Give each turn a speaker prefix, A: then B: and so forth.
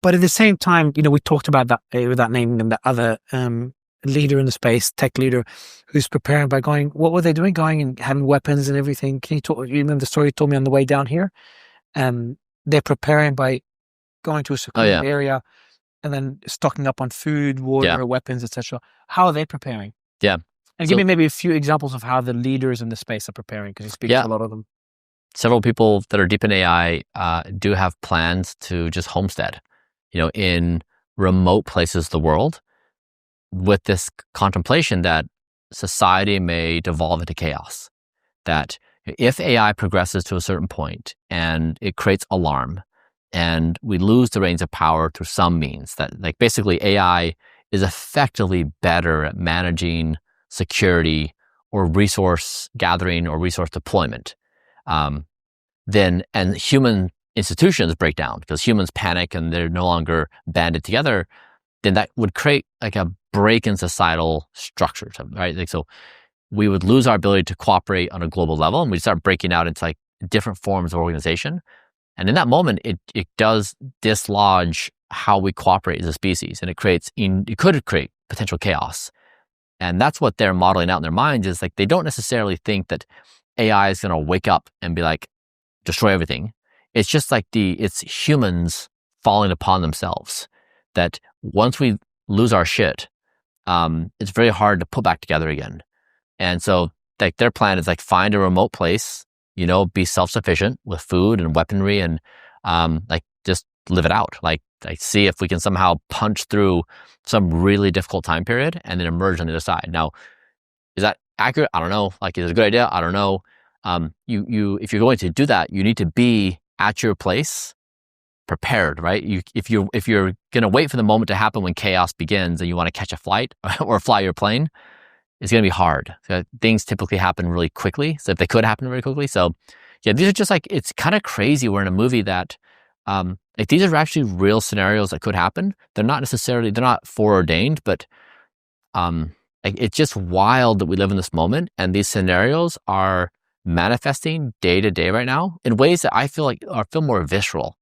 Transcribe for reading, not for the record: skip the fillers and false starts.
A: But at the same time, we talked about that without naming them, that other leader in the space, tech leader, who's preparing by going, what were they doing? Going and having weapons and everything. You remember the story you told me on the way down here? They're preparing by going to a secluded area and then stocking up on food, water, weapons, etc. How are they preparing?
B: Yeah.
A: And give me maybe a few examples of how the leaders in the space are preparing, because you speak to a lot of them.
B: Several people that are deep in AI do have plans to just homestead, in remote places of the world, with this contemplation that society may devolve into chaos. That if AI progresses to a certain point and it creates alarm and we lose the reins of power through some means, that like basically AI is effectively better at managing security or resource gathering or resource deployment, then human institutions break down because humans panic and they're no longer banded together, then that would create like a break in societal structures, right? Like, so we would lose our ability to cooperate on a global level, and we'd start breaking out into like different forms of organization. And in that moment, it does dislodge how we cooperate as a species, and it could create potential chaos. And that's what they're modeling out in their minds, is like they don't necessarily think that AI is going to wake up and be like, destroy everything. It's just like it's humans falling upon themselves, that once we lose our shit, it's very hard to put back together again. And so like their plan is like find a remote place, be self-sufficient with food and weaponry, and like just live it out. Like see if we can somehow punch through some really difficult time period and then emerge on the other side. Now, is that accurate? I don't know. Like, is it a good idea? I don't know. If you're going to do that, you need to be at your place prepared, right? If you're going to wait for the moment to happen when chaos begins and you want to catch a flight or fly your plane, it's going to be hard. Things typically happen really quickly. So if they could happen really quickly. So yeah, these are just like, it's kind of crazy. We're in a movie that, like these are actually real scenarios that could happen. They're not foreordained, but, it's just wild that we live in this moment. And these scenarios are manifesting day to day right now in ways that I feel more visceral.